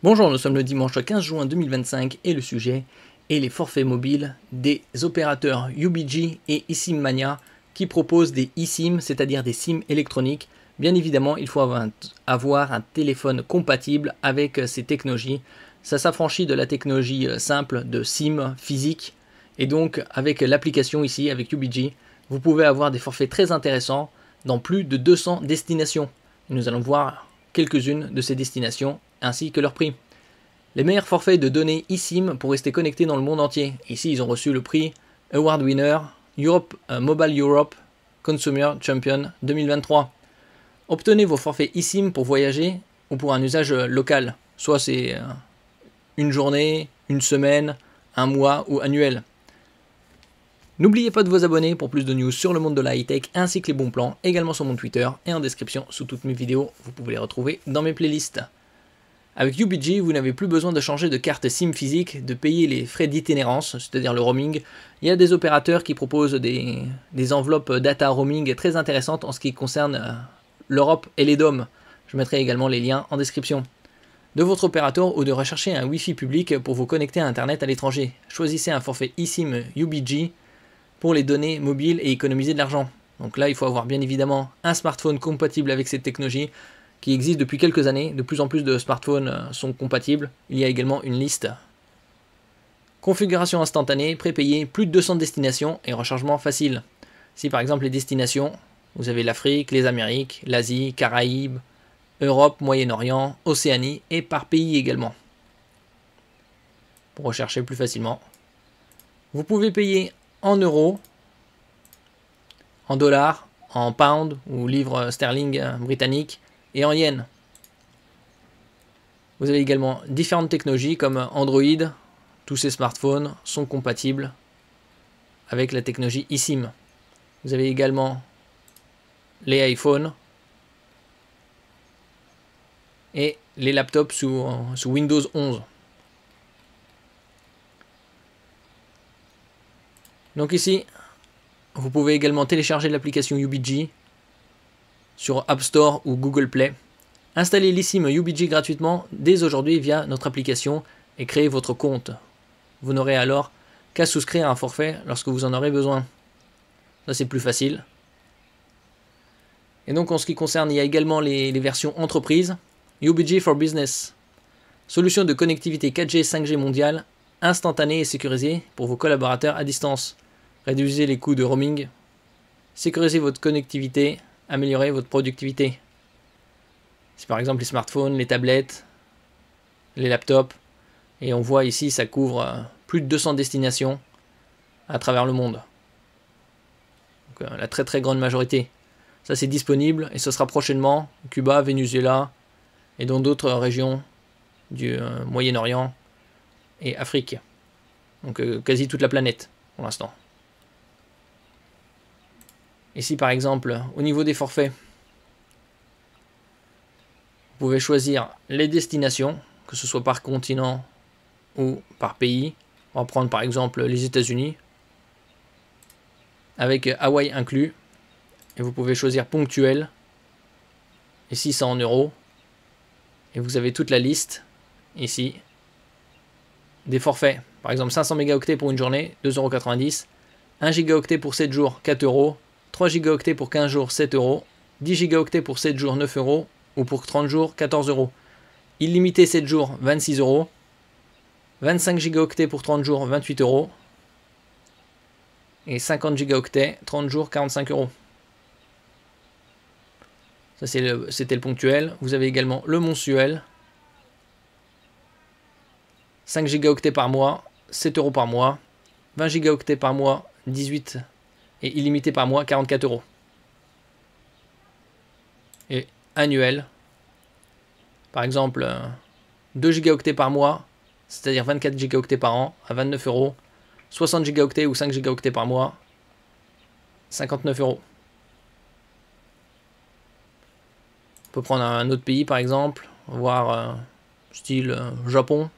Bonjour, nous sommes le dimanche 15 juin 2025 et le sujet est les forfaits mobiles des opérateurs UBG et eSIM-Mania qui proposent des eSIM, c'est-à-dire des SIM électroniques. Bien évidemment, il faut avoir un téléphone compatible avec ces technologies. Ça s'affranchit de la technologie simple de SIM physique et donc avec l'application ici, avec UBG, vous pouvez avoir des forfaits très intéressants dans plus de 200 destinations. Nous allons voir quelques-unes de ces destinations ainsi que leur prix. Les meilleurs forfaits de données eSIM pour rester connectés dans le monde entier. Ici, ils ont reçu le prix Award Winner Mobile Europe Consumer Champion 2023. Obtenez vos forfaits eSIM pour voyager ou pour un usage local. Soit c'est une journée, une semaine, un mois ou annuel. N'oubliez pas de vous abonner pour plus de news sur le monde de la high-tech ainsi que les bons plans, également sur mon Twitter et en description sous toutes mes vidéos. Vous pouvez les retrouver dans mes playlists. Avec UBG, vous n'avez plus besoin de changer de carte SIM physique, de payer les frais d'itinérance, c'est-à-dire le roaming. Il y a des opérateurs qui proposent des enveloppes data roaming très intéressantes en ce qui concerne l'Europe et les DOM. Je mettrai également les liens en description. De votre opérateur ou de rechercher un Wi-Fi public pour vous connecter à Internet à l'étranger. Choisissez un forfait eSIM UBG pour les données mobiles et économiser de l'argent. Donc là, il faut avoir bien évidemment un smartphone compatible avec cette technologie qui existe depuis quelques années. De plus en plus de smartphones sont compatibles. Il y a également une liste. Configuration instantanée, prépayée, plus de 200 destinations et rechargement facile. Si par exemple les destinations, vous avez l'Afrique, les Amériques, l'Asie, Caraïbes, Europe, Moyen-Orient, Océanie et par pays également. Pour rechercher plus facilement. Vous pouvez payer en euros, en dollars, en pounds ou livres sterling britanniques et en yens. Vous avez également différentes technologies comme Android. Tous ces smartphones sont compatibles avec la technologie eSIM. Vous avez également les iPhones et les laptops sous Windows 11. Donc ici, vous pouvez également télécharger l'application UBG sur App Store ou Google Play. Installez l'eSIM UBG gratuitement dès aujourd'hui via notre application et créez votre compte. Vous n'aurez alors qu'à souscrire un forfait lorsque vous en aurez besoin. Ça c'est plus facile. Et donc en ce qui concerne, il y a également les versions entreprise. UBG for Business. Solution de connectivité 4G 5G mondiale, instantanée et sécurisée pour vos collaborateurs à distance. Réduisez les coûts de roaming. Sécurisez votre connectivité. Améliorer votre productivité. C'est par exemple les smartphones, les tablettes, les laptops. Et on voit ici, ça couvre plus de 200 destinations à travers le monde. Donc, la très très grande majorité. Ça c'est disponible et ce sera prochainement Cuba, Venezuela et dans d'autres régions du Moyen-Orient et Afrique. Donc quasi toute la planète pour l'instant. Ici par exemple, au niveau des forfaits, vous pouvez choisir les destinations, que ce soit par continent ou par pays. On va prendre par exemple les États-Unis, avec Hawaï inclus. Et vous pouvez choisir ponctuel. Ici c'est en euros. Et vous avez toute la liste, ici, des forfaits. Par exemple 500 mégaoctets pour une journée, 2,90 €. 1 gigaoctet pour 7 jours, 4 €. 3 gigaoctets pour 15 jours, 7 €. 10 gigaoctets pour 7 jours, 9 € ou pour 30 jours, 14 €. Illimité 7 jours, 26 €. 25 gigaoctets pour 30 jours, 28 €. Et 50 gigaoctets, 30 jours, 45 €. Ça c'était le ponctuel. Vous avez également le mensuel. 5 gigaoctets par mois, 7 € par mois. 20 gigaoctets par mois, 18 et illimité par mois, 44 €. Et annuel, par exemple 2 gigaoctets par mois, c'est-à-dire 24 gigaoctets par an à 29 €. 60 gigaoctets ou 5 gigaoctets par mois, 59 €. On peut prendre un autre pays par exemple, voir style Japon.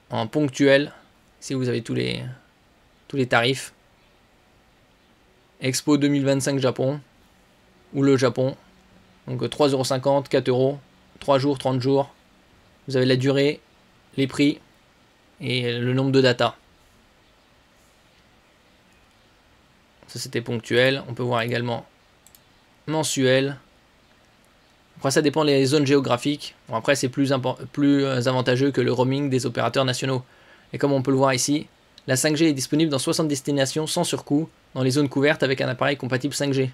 En ponctuel, ici vous avez tous les tarifs. Expo 2025 Japon, ou le Japon. Donc 3,50 €, 4 €, 3 jours, 30 jours. Vous avez la durée, les prix et le nombre de data. Ça c'était ponctuel. On peut voir également mensuel. Après ça dépend des zones géographiques. Bon, après c'est plus avantageux que le roaming des opérateurs nationaux. Et comme on peut le voir ici, la 5G est disponible dans 60 destinations sans surcoût dans les zones couvertes avec un appareil compatible 5G.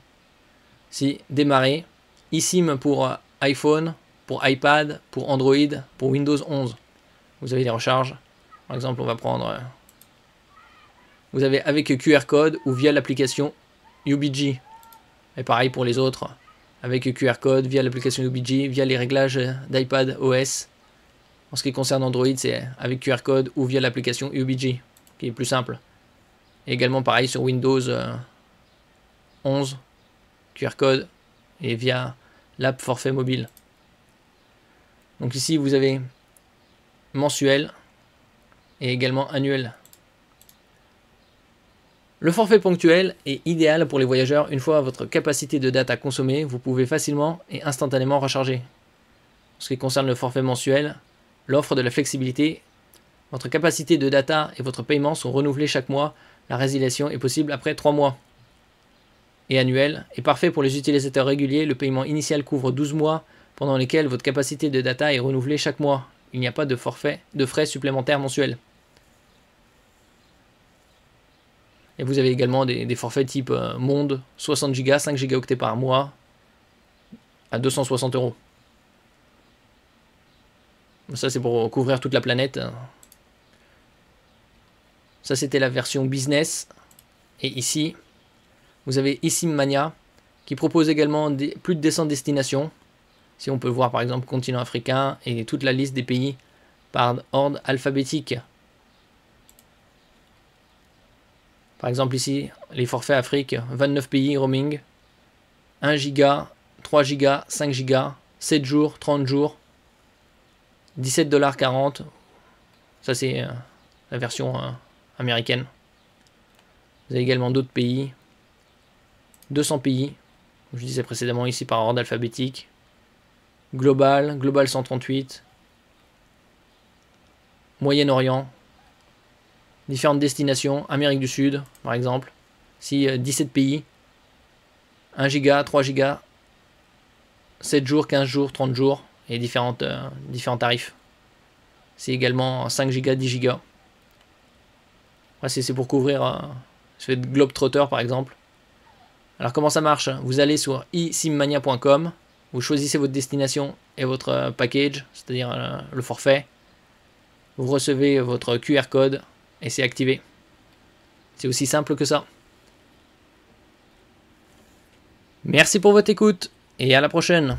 Si démarrer, eSIM pour iPhone, pour iPad, pour Android, pour Windows 11. Vous avez les recharges. Par exemple, on va prendre... Vous avez avec QR code ou via l'application UBG. Et pareil pour les autres. Avec QR code, via l'application UBG, via les réglages d'iPad OS. En ce qui concerne Android, c'est avec QR code ou via l'application UBG, qui est plus simple. Et également pareil sur Windows 11, QR code et via l'app forfait mobile. Donc ici vous avez mensuel et également annuel. Le forfait ponctuel est idéal pour les voyageurs. Une fois votre capacité de data consommée, vous pouvez facilement et instantanément recharger. En ce qui concerne le forfait mensuel, l'offre de la flexibilité, votre capacité de data et votre paiement sont renouvelés chaque mois. La résiliation est possible après 3 mois. Et annuel est parfait pour les utilisateurs réguliers. Le paiement initial couvre 12 mois pendant lesquels votre capacité de data est renouvelée chaque mois. Il n'y a pas de frais supplémentaires mensuels. Et vous avez également des forfaits type monde, 60 Go, 5 Go par mois, à 260 €. Ça c'est pour couvrir toute la planète. Ça c'était la version business. Et ici, vous avez eSIM Mania qui propose également plus de 200 destinations. Si on peut voir par exemple continent africain et toute la liste des pays par ordre alphabétique. Par exemple ici, les forfaits Afrique, 29 pays roaming, 1 Go, 3 Go, 5 Go, 7 jours, 30 jours, 17,40 $. Ça c'est la version américaine. Vous avez également d'autres pays, 200 pays, comme je disais précédemment ici par ordre alphabétique, global 138, Moyen-Orient, différentes destinations, Amérique du Sud par exemple, si 17 pays, 1 Go, 3 Go, 7 jours, 15 jours, 30 jours, et différents tarifs. C'est également 5 Go, 10 Go. C'est pour couvrir ce Globetrotter par exemple. Alors comment ça marche? Vous allez sur esimmania.com, vous choisissez votre destination et votre package, c'est-à-dire le forfait. Vous recevez votre QR code et c'est activé. C'est aussi simple que ça. Merci pour votre écoute et à la prochaine.